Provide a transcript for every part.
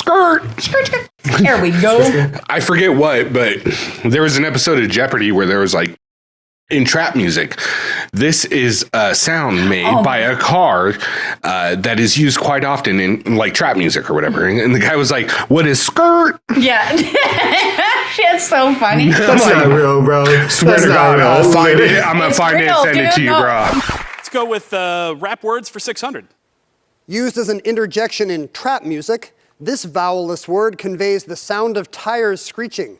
skirt. There we go. I forget what, but there was an episode of Jeopardy where there was like, in trap music, this is a sound made by a car that is used quite often in like trap music or whatever. And the guy was like, what is skirt? Yeah. Shit's so funny. That's not real, bro. Swear to God, I'll find it. I'm going to find it and send it to you, bro. Let's go with rap words for 600. Used as an interjection in trap music, this vowelless word conveys the sound of tires screeching.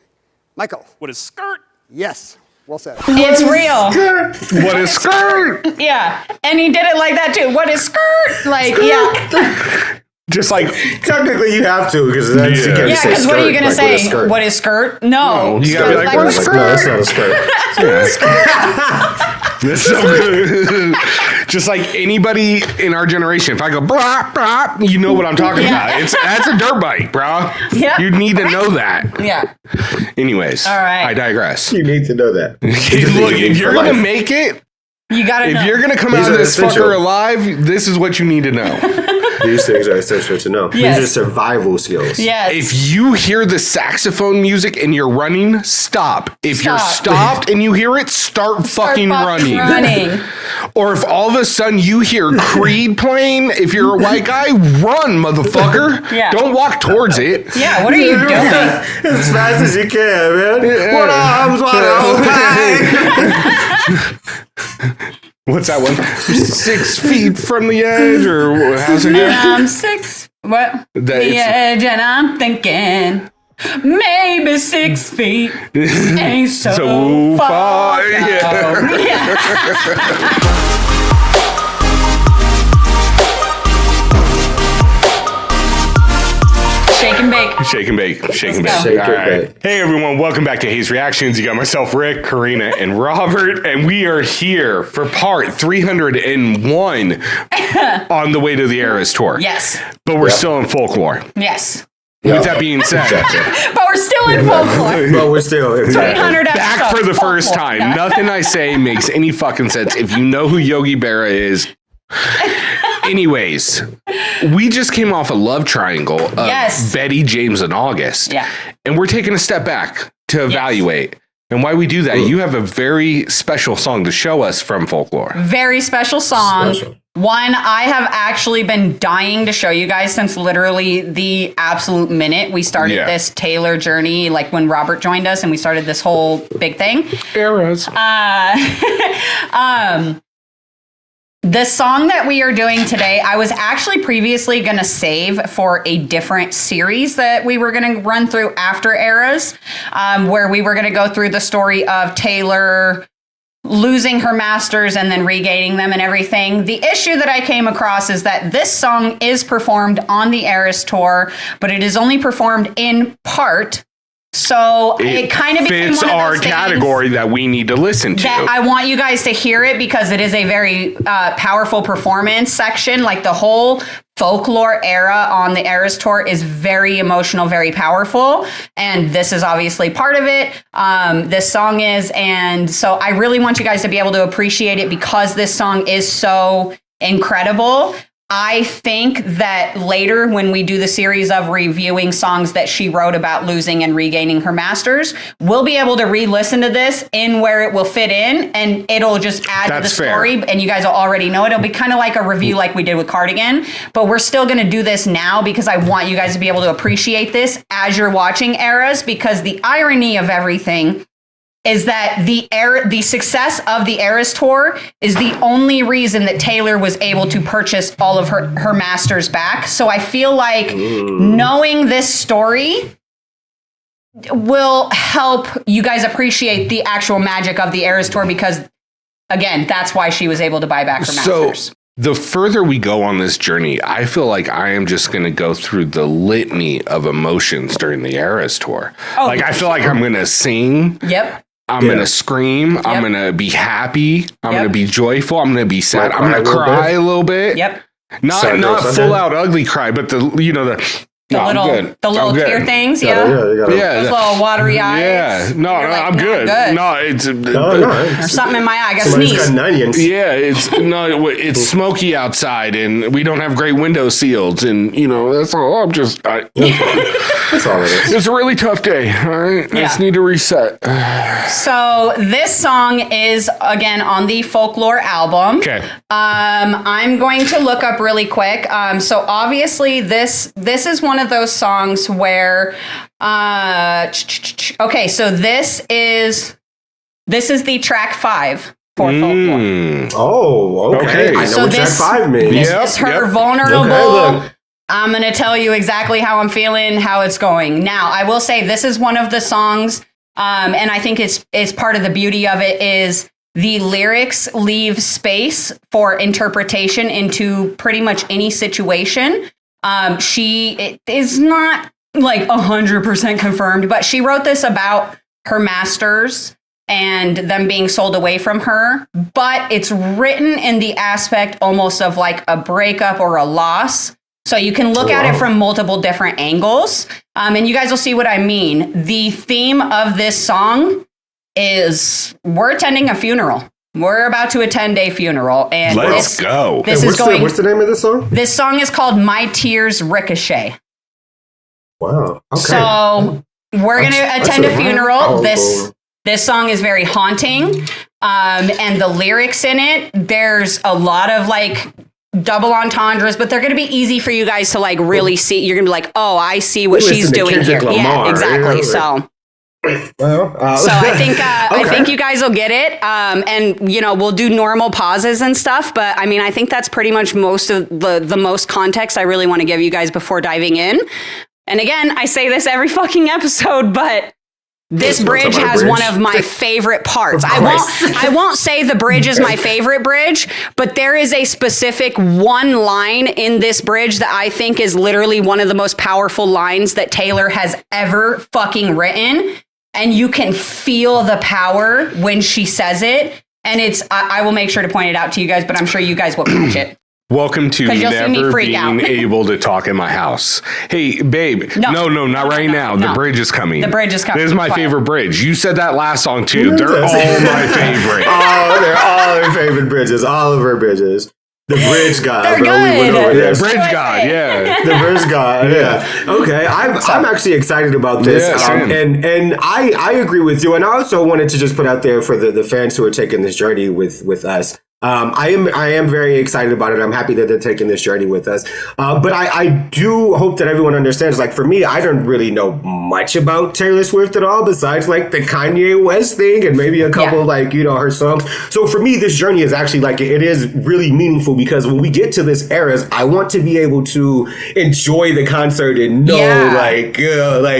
Michael. What is skirt? Yes. Well said. It's real. What is skirt? Yeah. And he did it like that too. What is skirt? Like, yeah. Just like, technically you have to, because then you can't Yeah, say because skirt. what are you going to like, say? What is skirt? No. you gotta be like, what is skirt? No, that's not a skirt. That's so good. Just like anybody in our generation, if I go brah, brah, you know what I'm talking about. That's a dirt bike, bro. Yeah. You need to know that. Yeah. Anyways, all right. I digress. You need to know that. Look, if you're gonna make it, you gotta know. If you're gonna come out of this fucker alive, this is what you need to know. These things are essential to know. Yes. These are survival skills. Yes. If you hear the saxophone music and you're running, stop. If you're stopped and you hear it, start fucking running. Or if all of a sudden you hear Creed playing, if you're a white guy, run, motherfucker. Yeah. Don't walk towards it. Yeah, what are you doing? As fast as you can, man. Yeah. What arms wide open. What's that one? 6 feet from the edge, or how's it go? I'm 6. What? The edge, and I'm thinking maybe 6 feet ain't so far. Yeah. Shake and bake. Shake and bake. Shake and bake. Let's go. Shake and bake. Hey everyone, welcome back to Hayes Reactions. You got myself, Rick, Karina, and Robert, and we are here for part 301 on the way to the Eras tour. Yes. But we're still in Folklore. Yes. With that being said, But we're still in Folklore. But we're still 300 back episodes. for the first Folklore. time. Nothing I say makes any fucking sense. If you know who Yogi Berra is. Anyways, we just came off a love triangle of Betty, James, and August. Yeah. And we're taking a step back to evaluate. And why we do that, you have a very special song to show us from Folklore. Very special song. One I have actually been dying to show you guys since literally the absolute minute we started this Taylor journey, like when Robert joined us and we started this whole big thing. Eras. The song that we are doing today, I was actually previously going to save for a different series that we were going to run through after Eras, where we were going to go through the story of Taylor losing her masters and then regaining them and everything. The issue that I came across is that this song is performed on the Eras tour, but it is only performed in part. So it kind of fits one of our those things category that we need to listen to. that I want you guys to hear it because it is a very powerful performance section. Like the whole Folklore era on the Eras tour is very emotional, very powerful. And this is obviously part of it. This song is. And so I really want you guys to be able to appreciate it because this song is so incredible. I think that later when we do the series of reviewing songs that she wrote about losing and regaining her masters, we'll be able to re-listen to this in where it will fit in and it'll just add to the story. And you guys will already know it. It'll be kind of like a review like we did with Cardigan, but we're still going to do this now because I want you guys to be able to appreciate this as you're watching Eras, because the irony of everything is that the success of the Eras tour is the only reason that Taylor was able to purchase all of her masters back. So I feel like knowing this story will help you guys appreciate the actual magic of the Eras tour because, again, that's why she was able to buy back her masters. So the further we go on this journey, I feel like I am just going to go through the litany of emotions during the Eras tour. I feel like I'm going to sing. Yep. I'm going to scream. I'm going to be happy. I'm going to be joyful. I'm going to be sad. I'm going to cry a little bit. Yep. Not full out ugly cry, but the The No, I'm good. little I'm good. tear things, You gotta- Yeah. Those little watery eyes. Yeah. No, You're like, I'm "Not good. No, it's There's something in my eye. I got Somebody's sneeze. cutting onions. yeah, it's smoky outside, and we don't have great window seals, and that's all. That's all it is. It's a really tough day. All right, I just need to reset. So this song is again on the Folklore album. Okay. I'm going to look up really quick. So obviously this is one of those songs where okay, so this is the track 5 for Folklore. Oh, okay. I know So what track 5 means. This is her vulnerable. Okay, look. I'm going to tell you exactly how I'm feeling, how it's going. Now, I will say this is one of the songs, and I think it's part of the beauty of it is the lyrics leave space for interpretation into pretty much any situation. It is not like 100% confirmed, but she wrote this about her masters and them being sold away from her. But it's written in the aspect almost of like a breakup or a loss. So you can look at it from multiple different angles. And you guys will see what I mean. The theme of this song is we're attending a funeral. We're about to attend a funeral. And Let's go. This Hey, is what's the name of this song? This song is called My Tears Ricochet. Wow. Okay. So we're going to attend a funeral. powerful. This song is very haunting. And the lyrics in it, there's a lot of like double entendres, but they're going to be easy for you guys to like really see. You're going to be like, oh, I see what she's doing here. Yeah, exactly. So I think you guys will get it. And we'll do normal pauses and stuff. But I mean, I think that's pretty much most of the most context I really want to give you guys before diving in. And again, I say this every fucking episode, but this bridge has one of my favorite parts. I won't say the bridge is my favorite bridge, but there is a specific one line in this bridge that I think is literally one of the most powerful lines that Taylor has ever fucking written. And you can feel the power when she says it. And I will make sure to point it out to you guys, but I'm sure you guys will catch it. Welcome to never being able to talk in my house. Hey, babe. No, not right now. The bridge is coming. The bridge is coming. This is my favorite bridge. You said that last song too. They're all my favorite. Oh, they're all our favorite bridges. All of our bridges. The bridge god. They're good. The bridge god, yeah. The bridge god, yeah. Okay, I'm actually excited about this. And I agree with you. And I also wanted to just put out there for the fans who are taking this journey with us. I am very excited about it. I'm happy that they're taking this journey with us. But I do hope that everyone understands, like, for me, I don't really know much about Taylor Swift at all, besides like the Kanye West thing and maybe a couple her songs. So for me, this journey is actually like, it is really meaningful because when we get to this eras, I want to be able to enjoy the concert and know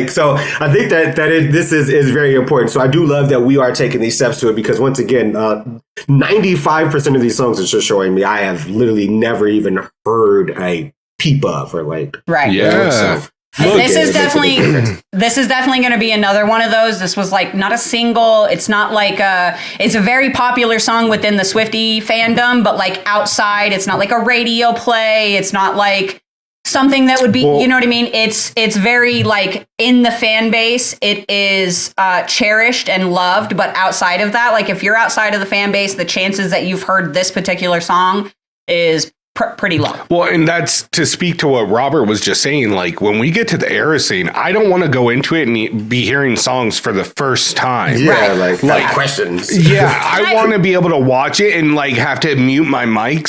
so I think this is very important. So I do love that we are taking these steps to it because once again, 95% of these songs are just showing me I have literally never even heard a peep of or like This is definitely going to be another one of those. This was like not a single. It's not like it's a very popular song within the Swiftie fandom, but like outside, it's not like a radio play. It's not like something that would be, you know what I mean? It's very like in the fan base. It is cherished and loved, but outside of that, like if you're outside of the fan base, the chances that you've heard this particular song is pretty low. Well, and that's to speak to what Robert was just saying. Like when we get to the era scene, I don't want to go into it and be hearing songs for the first time. Yeah, like questions. Yeah, I want to be able to watch it and like have to mute my mic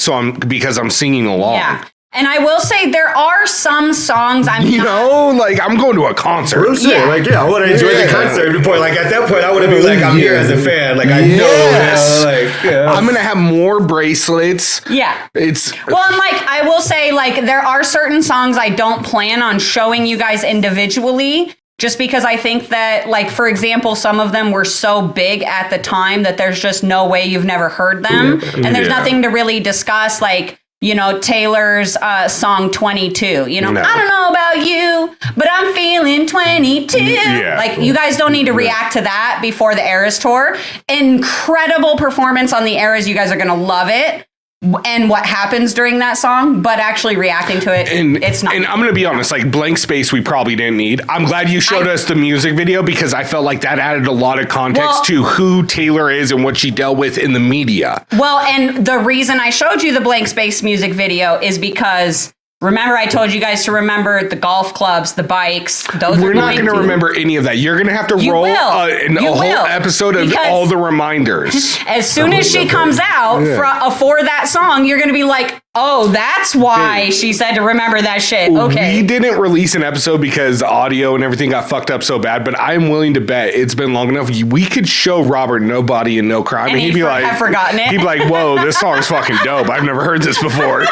because I'm singing along. Yeah. And I will say there are some songs I'm going to a concert. I want to enjoy the concert before. Like at that point, I want to be like, I'm here as a fan. Like I know, I'm gonna have more bracelets. Yeah, and like I will say, like there are certain songs I don't plan on showing you guys individually. Just because I think that, like, for example, some of them were so big at the time that there's just no way you've never heard them. And there's nothing to really discuss, like, Taylor's song 22. I don't know about you, but I'm feeling 22. Like, you guys don't need to react to that before the Eras tour. Incredible performance on the Eras. You guys are going to love it. and what happens during that song, but actually reacting to it, it's not. And I'm going to be honest, like blank space, we probably didn't need. I'm glad you showed us the music video because I felt like that added a lot of context to who Taylor is and what she dealt with in the media. Well, and the reason I showed you the blank space music video is because remember, I told you guys to remember the golf clubs, the bikes. We're not going to remember any of that. You're going to have to roll a whole episode of all the reminders. As soon as she comes out for that song, you're going to be like, oh, that's why she said to remember that shit. Okay. We didn't release an episode because the audio and everything got fucked up so bad, but I'm willing to bet it's been long enough. We could show Robert No Body and No Crime, and he'd be like, I've forgotten it. He'd be like, whoa, this song's fucking dope. I've never heard this before.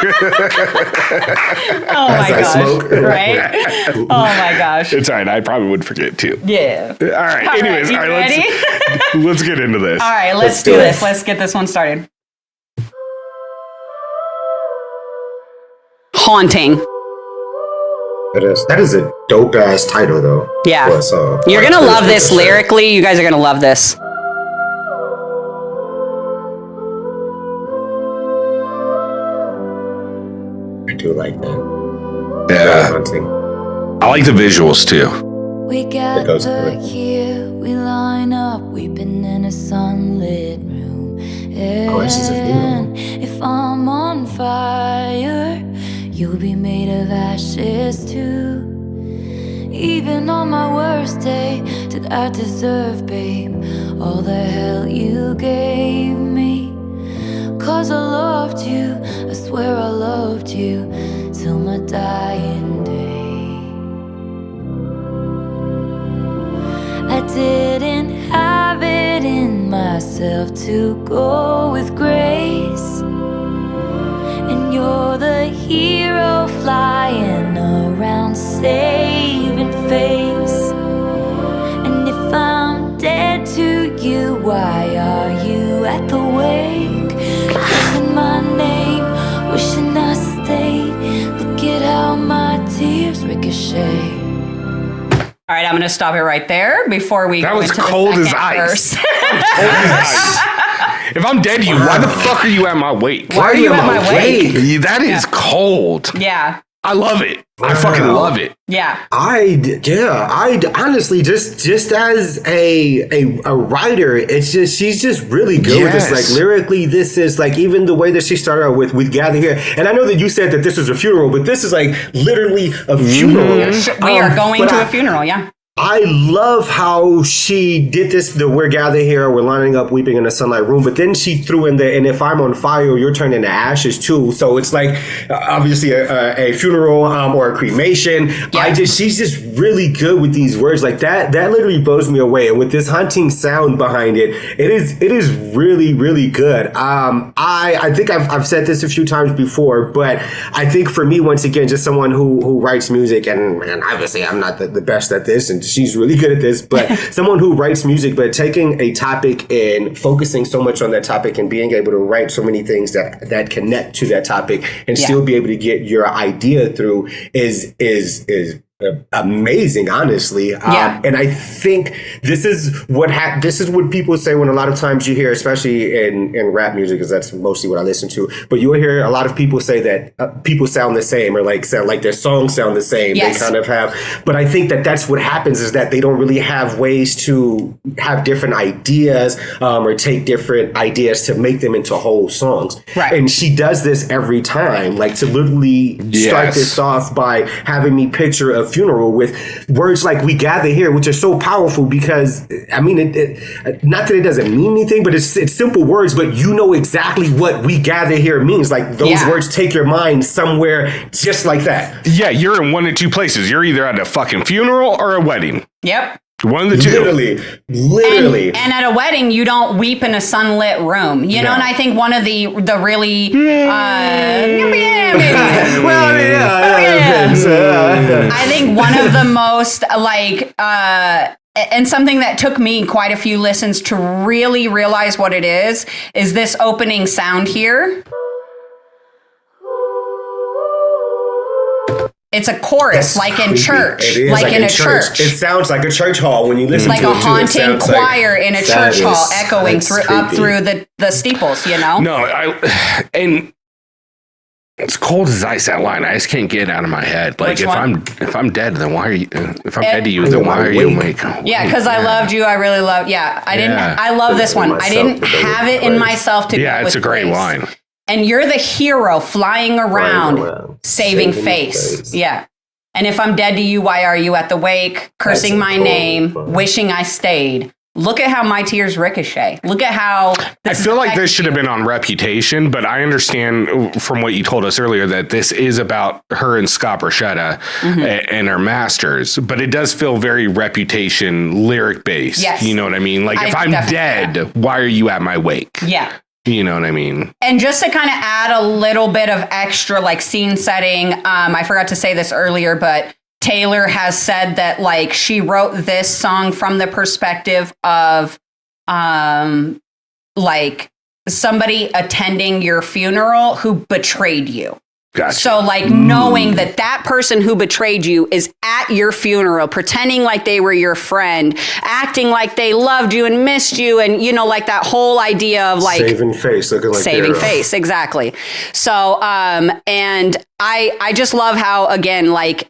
Oh my gosh. Right? Oh my gosh. It's all right. I probably would forget too. Yeah. All right. Anyways, all right, let's get into this. All right, let's do this. Let's get this one started. Haunting. That is a dope ass title though. Yeah. You're going to love this lyrically. You guys are going to love this. I do like that. Yeah. I like the visuals too. We gather here, we line up, weeping in a sunlit room. And if I'm on fire, you'll be made of ashes too. Even on my worst day, did I deserve, babe, all the hell you gave me? 'Cause I loved you, I swear I loved you, till my dying day. I didn't have it in myself to go with grace, and you're the hero flying around saving face. And if I'm dead to you, why are you at the wake? Calling my name, wishing I stayed. Look at how my tears ricochet. All right, I'm going to stop it right there before we go into the cold as second ice. verse. If I'm dead to you, why the fuck are you at my wake? Why are you at my wake? That is cold. Yeah. I love it. I fucking love it. Yeah. I honestly just as a writer, it's just she's just really good with this. Like lyrically, this is like even the way that she started out with Gather Here. And I know that you said that this is a funeral, but this is like literally a funeral. We are going to a funeral, yeah. I love how she did this, the we're gathered here, we're lining up, weeping in a sunlight room, but then she threw in the, and if I'm on fire, you're turned into ashes too. So it's like, obviously a funeral or a cremation. Yeah. She's just really good with these words. Like that literally blows me away. And with this hunting sound behind it, it is really, really good. I think I've said this a few times before, but I think for me, once again, just someone who writes music, and obviously I'm not the best at this, and she's really good at this, but someone who writes music, but taking a topic and focusing so much on that topic and being able to write so many things that connect to that topic and still be able to get your idea through is amazing, honestly. And I think this is what people say when a lot of times you hear, especially in rap music, because that's mostly what I listen to, but you will hear a lot of people say that people sound the same, or sound like their songs sound the same. Yes. They kind of have, but I think that's what happens, is that they don't really have ways to have different ideas or take different ideas to make them into whole songs. Right. And she does this every time, like to literally start this off by having me picture a funeral with words like "we gather here," which are so powerful because I mean, it not that it doesn't mean anything, but it's simple words, but you know exactly what "we gather here" means. Like those words take your mind somewhere just like that. Yeah, you're in one of two places. You're either at a fucking funeral or a wedding. Yep. One of the two. Literally. And at a wedding, you don't weep in a sunlit room. You know, and I think one of the really I think one of the most and something that took me quite a few listens to really realize what it is this opening sound here. It's a chorus, like in church. It is like in a church. It sounds like a church hall when you listen to it. Like a haunting choir in a church hall echoing up through the steeples, you know? No, It's cold as ice, that line. I just can't get it out of my head. Like, if I'm dead, then why are you? If I'm dead to you, then why are you awake? Yeah, because I loved you. I really loved. Yeah, I didn't. I love this one. I didn't have it in myself to. Yeah, it's a great line. And you're the hero flying around saving face. Yeah. And if I'm dead to you, why are you at the wake, cursing my name, wishing I stayed? Look at how my tears ricochet. Look at how... I feel like this should have been on Reputation, but I understand from what you told us earlier that this is about her and Scott Borchetta and her masters, but it does feel very Reputation lyric based. Yes. You know what I mean? Like, if I'm dead, why are you at my wake? Yeah. You know what I mean? And just to kind of add a little bit of extra like scene setting, I forgot to say this earlier, but Taylor has said that like she wrote this song from the perspective of like somebody attending your funeral who betrayed you. Gotcha. So like knowing that person who betrayed you is at your funeral, pretending like they were your friend, acting like they loved you and missed you. And, you know, like that whole idea of like saving face, looking like saving face. Exactly. So, and I just love how, again, like,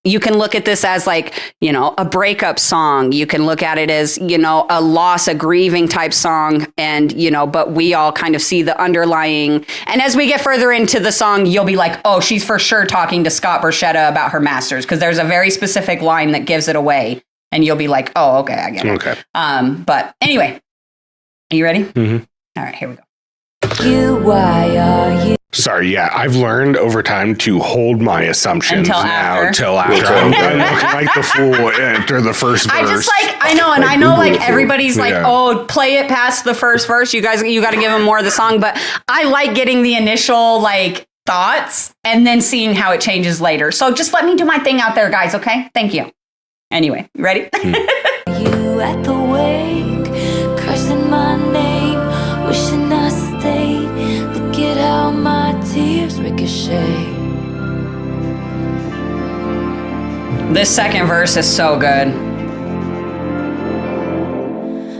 you can look at this as like, you know, a breakup song. You can look at it as, you know, a loss, a grieving type song. And, you know, but we all kind of see the underlying. And as we get further into the song, you'll be like, oh, she's for sure talking to Scott Borchetta about her masters. Because there's a very specific line that gives it away. And you'll be like, oh, okay, I get it. Okay. But anyway, are you ready? Mm-hmm. All right, here we go. Why are you? Sorry, yeah, I've learned over time to hold my assumptions Until after. I'm looking like the fool after the first verse. I just like, I know, and I know like everybody's like, oh, play it past the first verse. You got to give them more of the song. But I like getting the initial like thoughts and then seeing how it changes later. So just let me do my thing out there, guys. Okay. Thank you. Anyway, ready? You at the wake, cursing my name, wishing I stayed. Look at how my tears ricochet. This second verse is so good.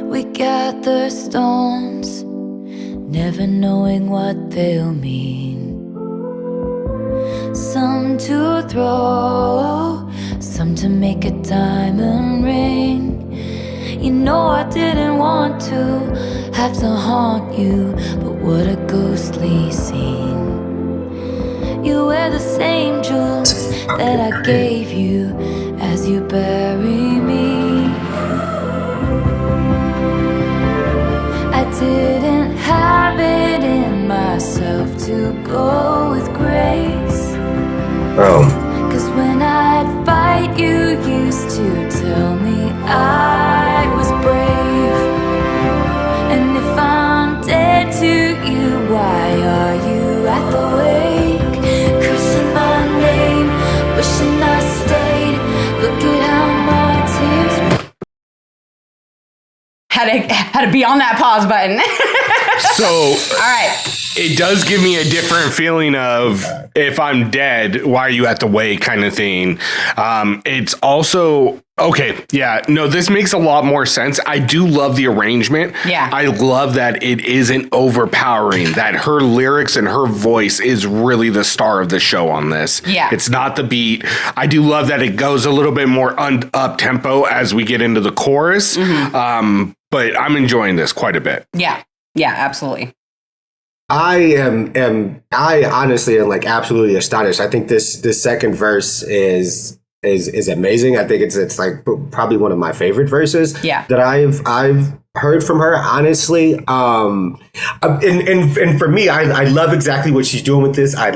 We gather stones, never knowing what they'll mean. Some to throw, some to make a diamond ring. You know I didn't want to have to haunt you, but what a ghostly scene. You wear the same jewels that I gave you as you bury me. I didn't have it in myself to go with grace. Cause when I'd fight, you used to tell me I was brave. And if I'm dead to you, why are you at the wake? Cursing my name, wishing I stayed. Look at how my tears. Had to be on that pause button. So, all right. It does give me a different feeling of if I'm dead, why are you at the wake kind of thing. It's also, okay, yeah, no, this makes a lot more sense. I do love the arrangement. Yeah. I love that it isn't overpowering, that her lyrics and her voice is really the star of the show on this. Yeah. It's not the beat. I do love that it goes a little bit more up tempo as we get into the chorus. Mm-hmm. But I'm enjoying this quite a bit. Yeah. Yeah, absolutely. I honestly am like absolutely astonished. I think this second verse is amazing. I think it's like probably one of my favorite verses that I've heard from her, honestly. And for me, I love exactly what she's doing with this. I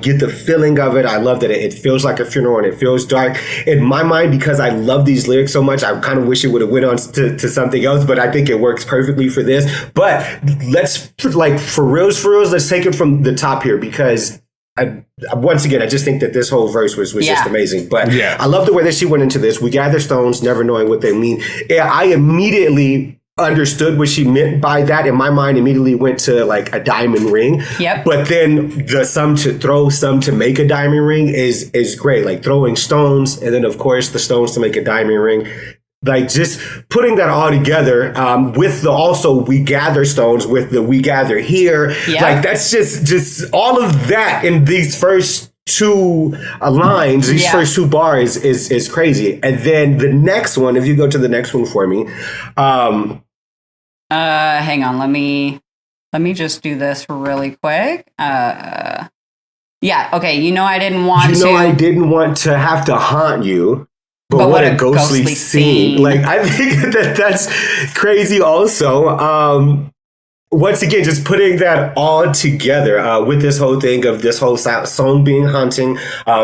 get the feeling of it. I love that it feels like a funeral and it feels dark. In my mind, because I love these lyrics so much, I kind of wish it would have went on to something else, but I think it works perfectly for this. But let's, like, for reals, let's take it from the top here, because once again, I just think that this whole verse was just amazing. But I love the way that she went into this. We gather stones, never knowing what they mean. I immediately understood what she meant by that. In my mind, immediately went to like a diamond ring. Yep. But then the some to throw, some to make a diamond ring is great. Like throwing stones, and then of course the stones to make a diamond ring. like just putting that all together with the also we gather stones with the we gather here. Like that's just all of that in these first two lines, these first two bars is crazy. And then the next one, if you go to the next one for me. Hang on, let me just do this really quick. Okay, I didn't want to have to haunt you. But what a ghostly scene. Like, I think that's crazy also. Once again, just putting that all together with this whole thing of this whole song being haunting,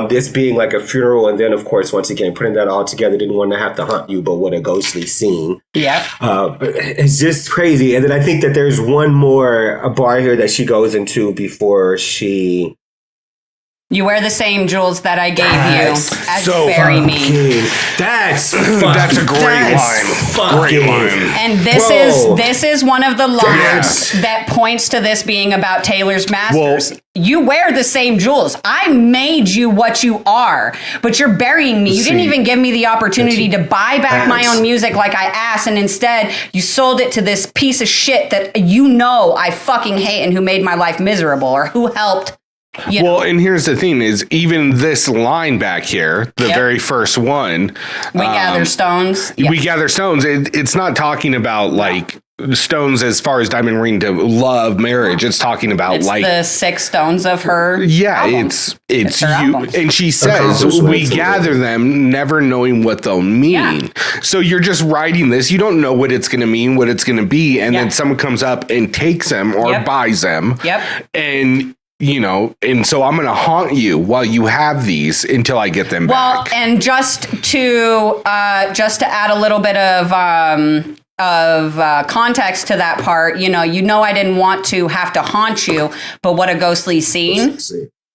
this being like a funeral. And then, of course, once again, putting that all together, didn't want to have to haunt you, but what a ghostly scene. Yeah. It's just crazy. And then I think that there's one more bar here that she goes into before she... You wear the same jewels that I gave you as you bury me. That's a great line. Great line. And this is one of the lines that points to this being about Taylor's masters. Well, you wear the same jewels. I made you what you are, but you're burying me. You didn't even give me the opportunity to buy back my own music like I asked, and instead you sold it to this piece of shit that I fucking hate and who made my life miserable or who helped. And here's the thing is even this line back here, the very first one. We gather stones. We gather stones. It's not talking about like stones as far as Diamond Ring to love, marriage. It's talking about like the 6 stones of her. Yeah, albums. it's you. Albums. And she says we gather them never knowing what they'll mean. Yeah. So you're just writing this. You don't know what it's going to mean, what it's going to be. And then someone comes up and takes them or buys them. And and so I'm going to haunt you while you have these until I get them back. Well, and just to add a little bit of context to that part, I didn't want to have to haunt you, but what a ghostly scene.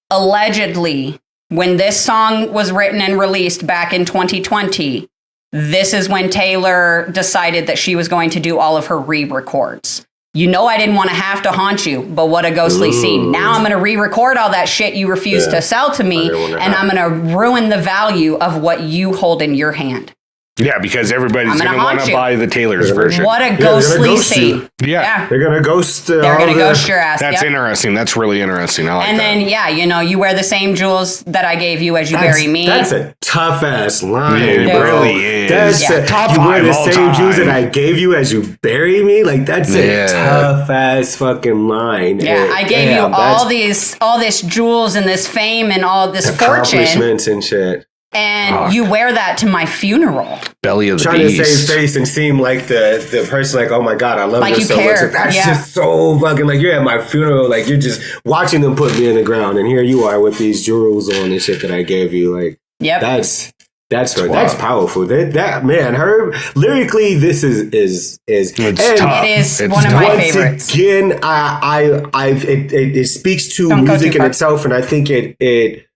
Allegedly, when this song was written and released back in 2020, this is when Taylor decided that she was going to do all of her re-records. I didn't want to have to haunt you, but what a ghostly scene. Now I'm going to re-record all that shit you refused to sell to me, and I'm going to ruin the value of what you hold in your hand. Yeah, because everybody's going to want to buy the Taylor's version. What a ghostly scene. Yeah. They're going to ghost. They're going to ghost your ass. That's interesting. That's really interesting. I like and that. And then, you wear the same jewels that I gave you as you bury me. That's a tough ass line, it bro. really is. That's top you wear the all same time. jewels that I gave you as you bury me. Like that's a tough ass fucking line. Yeah, I gave you all this jewels and this fame and all this accomplishments and shit. And you wear that to my funeral. Belly of the Trying beast. to save face and seem like the person like, oh my God, I love like this you so care. much. That's just so fucking like you're at my funeral, like you're just watching them put me in the ground, and here you are with these jewels on and shit that I gave you. Like, that's powerful. That man, her lyrically, this is tough. It is one of my favorites. Again, it speaks to music in itself, and I think it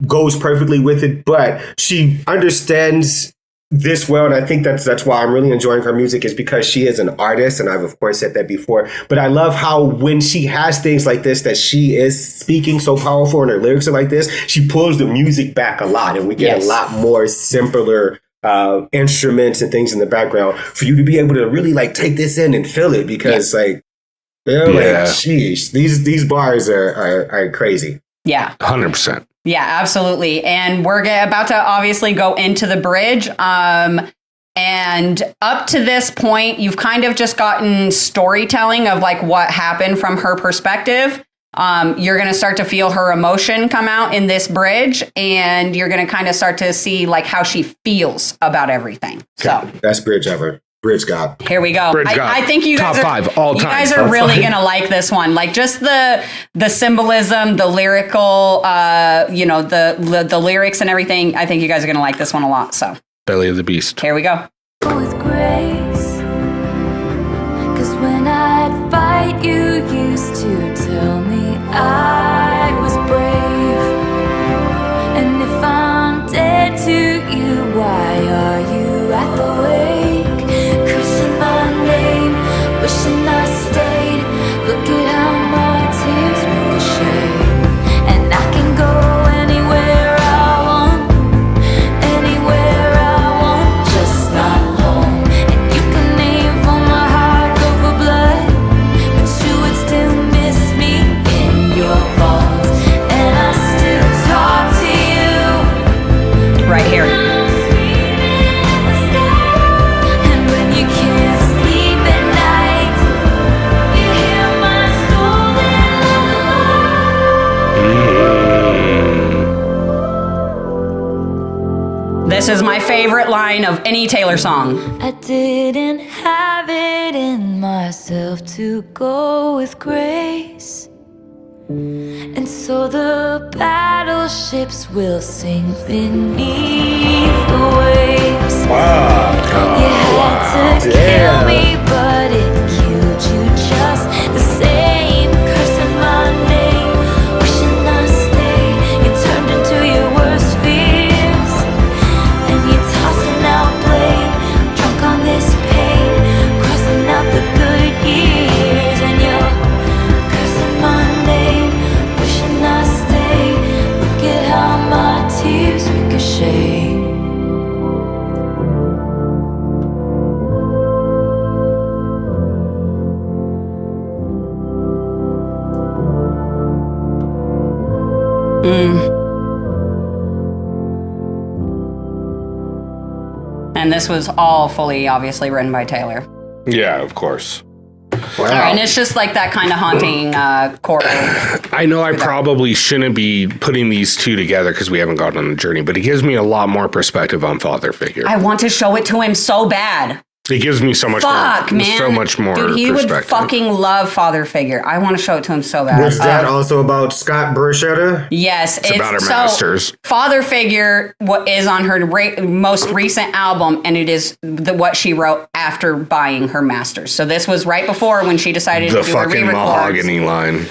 goes perfectly with it, but she understands this well, and I think that's why I'm really enjoying her music, is because she is an artist, and I've of course said that before, but I love how when she has things like this that she is speaking so powerful and her lyrics are like this, she pulls the music back a lot, and we get a lot more simpler instruments and things in the background for you to be able to really like take this in and feel it, because like sheesh, these bars are crazy. Yeah, 100%. Yeah, absolutely. And we're about to obviously go into the bridge. And up to this point, you've kind of just gotten storytelling of like what happened from her perspective. You're going to start to feel her emotion come out in this bridge, and you're going to kind of start to see like how she feels about everything. So best bridge ever. Bridge God. Here we go. I think you guys top 5 all time. You guys are really going to like this one. Like just the symbolism, the lyrical, the lyrics and everything. I think you guys are going to like this one a lot. So Belly of the Beast. Here we go. With grace, 'cause when I'd fight, you used to tell me I was brave. And if I'm dead to you, why are you at the wake? Cursing my name, wishing I stayed. Look at how my tears ricochet. And I can go anywhere I want, just not home. favorite line of any Taylor song? I didn't have it in myself to go with grace. And so the battleships will sink beneath the waves. Wow. You had to kill me, but it killed you just the same. Cursing my name, wishing I stayed. You turned into your worst fears, and you're tossing out blame, drunk on this pain, crossing out the good years, and you're cursing my name, wishing I stayed. Look at how my tears ricochet. And this was all fully, obviously, written by Taylor. Yeah, of course. Wow. And it's just like that kind of haunting chord. I know I probably shouldn't be putting these two together because we haven't gone on the journey, but it gives me a lot more perspective on father figure. I want to show it to him so bad. It gives me so much Fuck, more, man. so much more Dude, he would perspective. fucking love father figure. I want to show it to him so bad. Was that also about Scott Bruschetta? Yes, It's about her masters. Father Figure is on her most recent album, and it is what she wrote after buying her masters. So this was right before when she decided The to do her fucking re-records. mahogany line.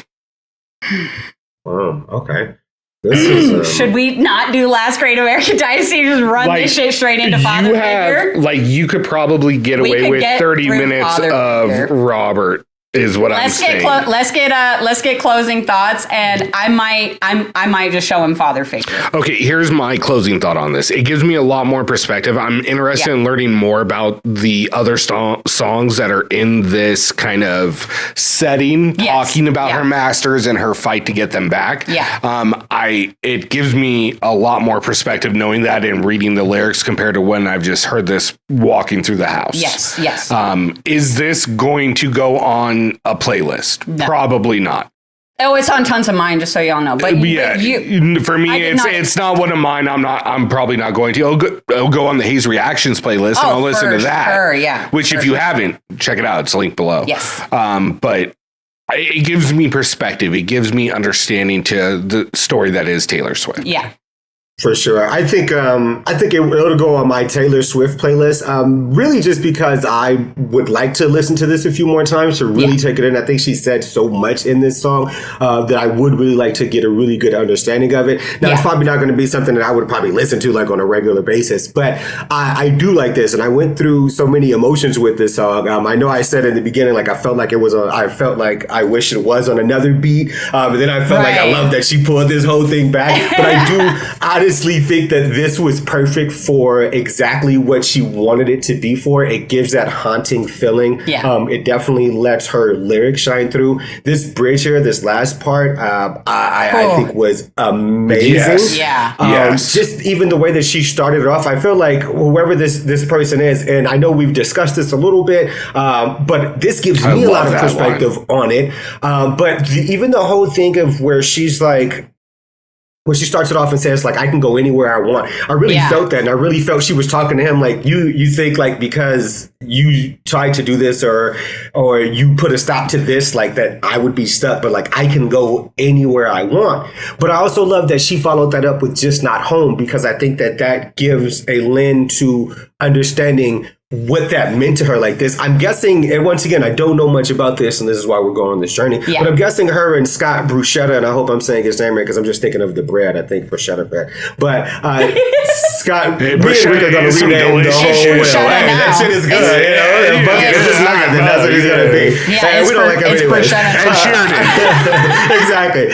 Oh, okay. This is Should we not do Last Great American Dynasty? Just run this shit straight into Father Figure? You could probably get We away could with get 30 through minutes Father of Figure. Robert. Is what I'm saying. Let's get closing thoughts, and I might just show him Father Figure. Okay, here's my closing thought on this. It gives me a lot more perspective. I'm interested in learning more about the other songs that are in this kind of setting, talking about her masters and her fight to get them back. Yeah. It gives me a lot more perspective knowing that and reading the lyrics compared to when I've just heard this walking through the house. Yes. Is this going to go on a playlist? No. Probably not. Oh, it's on Tons of Mine, just so y'all know. But for me, it's not one of mine. I'm probably not going to. It'll go on the Hayes Reactions playlist, and I'll listen to that. Sure, yeah. Which, if you haven't, check it out. It's linked below. Yes. But it gives me perspective. It gives me understanding to the story that is Taylor Swift. Yeah. For sure. I think it'll go on my Taylor Swift playlist. Really just because I would like to listen to this a few more times to really take it in. I think she said so much in this song that I would really like to get a really good understanding of it. Now, it's probably not going to be something that I would probably listen to like on a regular basis, but I do like this. And I went through so many emotions with this song. I know I said in the beginning, like I felt like I wish it was on another beat. But then I felt like I love that she pulled this whole thing back. But I do honestly think that this was perfect for exactly what she wanted it to be for. It gives that haunting feeling. It definitely lets her lyrics shine through. This bridge here, this last part, I think was amazing. Yes. Just even the way that she started it off, I feel like whoever this person is, and I know we've discussed this a little bit, but this gives me a lot of perspective on it. But even the whole thing of where she's like, when she starts it off and says, like, I can go anywhere I want. I really felt that. And I really felt she was talking to him like, you think like because you tried to do this or you put a stop to this, like that I would be stuck, but like I can go anywhere I want. But I also love that she followed that up with just not home, because I think that gives a lens to understanding what that meant to her like this. I'm guessing, and once again, I don't know much about this, and this is why we're going on this journey, but I'm guessing her and Scott Bruschetta, and I hope I'm saying his name right because I'm just thinking of the bread, I think, bruschetta bread. But Scott, me and Rick are going to rename the whole that shit is good. If it's not, then that's what he's going to be. And we don't like him anyway. Exactly.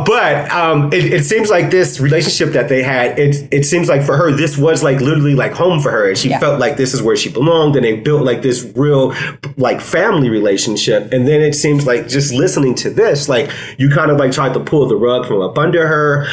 But it seems like this relationship that they had, it seems like for her, this was like literally like home for her. And she felt like this is where she belonged, and they built like this real like family relationship. And then it seems like just listening to this, like you kind of like tried to pull the rug from up under her.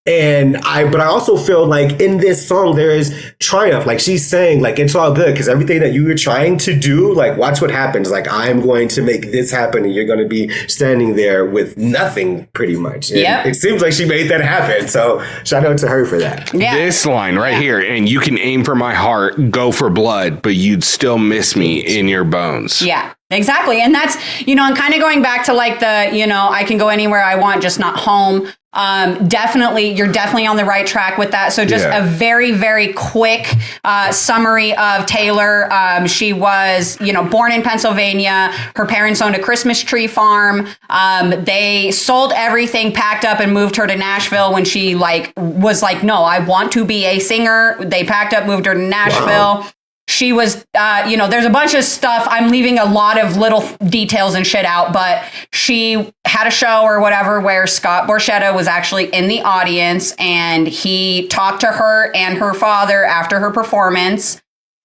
But I also feel like in this song there is triumph. Like she's saying, like it's all good because everything that you were trying to do, like watch what happens. Like I'm going to make this happen, and you're going to be standing there with nothing, pretty much. Yeah, it seems like she made that happen. So shout out to her for that. Yeah. This line right here, and you can aim for my heart, go for blood, but you'd still miss me in your bones. Yeah. Exactly. And that's, and kind of going back to like the, I can go anywhere I want, just not home. You're definitely on the right track with that. So just a very, very quick summary of Taylor. She was, born in Pennsylvania. Her parents owned a Christmas tree farm. They sold everything, packed up, and moved her to Nashville when she was like, no, I want to be a singer. They packed up, moved her to Nashville. Wow. She was, there's a bunch of stuff. I'm leaving a lot of little details and shit out, but she had a show or whatever where Scott Borchetta was actually in the audience, and he talked to her and her father after her performance,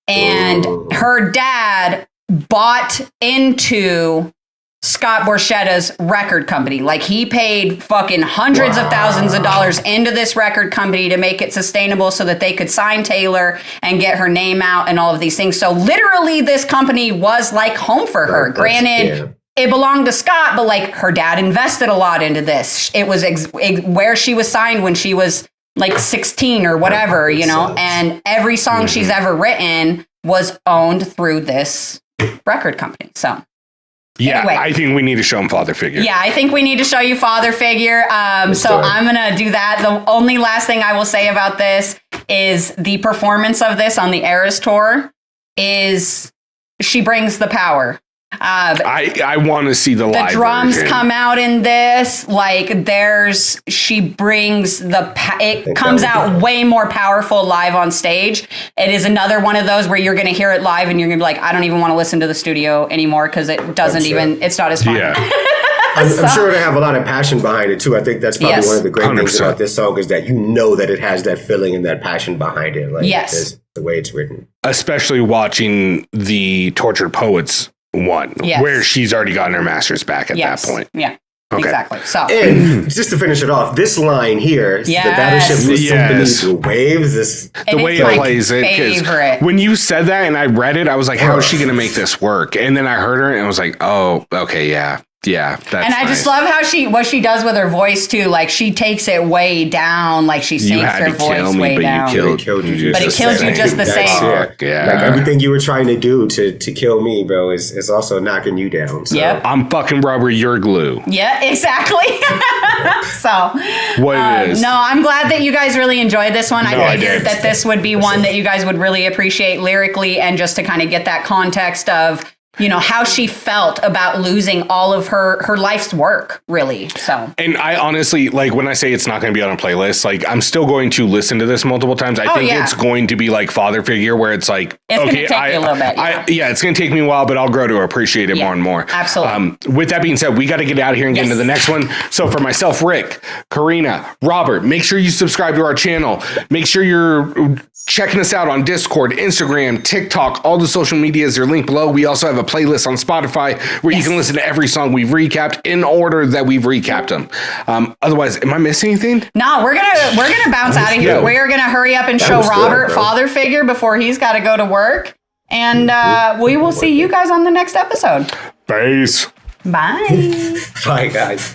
and her dad bought into Scott Borchetta's record company. Like he paid fucking hundreds of thousands of dollars into this record company to make it sustainable so that they could sign Taylor and get her name out and all of these things. So literally this company was like home for her. Granted, it belonged to Scott, but like her dad invested a lot into this. It was where she was signed when she was like 16 or whatever, and every song she's ever written was owned through this record company. So yeah, anyway. I think we need to show him Father Figure. Yeah, I think we need to show you Father Figure. So I'm going to do that. The only last thing I will say about this is the performance of this on the Eras Tour is she brings the power. I want to see the live drums version. Come out in this, like she brings it comes out way more powerful live on stage. It is another one of those where you're going to hear it live and you're going to be like, I don't even want to listen to the studio anymore because it doesn't it's not as fun. Yeah. I'm sure they have a lot of passion behind it too. I think that's probably one of the great 100%. Things about this song is that that it has that feeling and that passion behind it. Like the way it's written. Especially watching the Tortured Poets one, where she's already gotten her master's back at that point. Yeah. Okay. Exactly. So, and just to finish it off, this line here, the battleship beneath the waves. The way it plays it, because when you said that and I read it, I was like, "How is she going to make this work?" And then I heard her and I was like, "Oh, okay, yeah." Yeah, that's and I just love how what she does with her voice too. Like she takes it way down, like she sinks her voice way down. It killed you but it kills you just the same. Yeah. Like everything you were trying to do to kill me, bro, is also knocking you down. So. Yep. I'm fucking rubber, you're glue. Yeah, exactly. So what it is. No, I'm glad that you guys really enjoyed this one. I figured that this would be one that you guys would really appreciate lyrically, and just to kind of get that context of how she felt about losing all of her life's work, really. So, and I honestly, like, when I say it's not going to be on a playlist, like, I'm still going to listen to this multiple times. I think it's going to be like Father Figure, where it's like, it's going to take you a little bit. It's going to take me a while, but I'll grow to appreciate it more and more. Absolutely. With that being said, we got to get out of here and get into the next one. So for myself, Rick, Karina, Robert, make sure you subscribe to our channel. Make sure you're checking us out on Discord, Instagram, TikTok, all the social medias are linked below. We also have a playlist on Spotify where you can listen to every song we've recapped in order that we've recapped them. Otherwise, am I missing anything? No, we're gonna bounce out of here. We're gonna hurry up and show Robert Father Figure before he's got to go to work, and we will see you guys on the next episode. Peace. Bye. Bye, guys.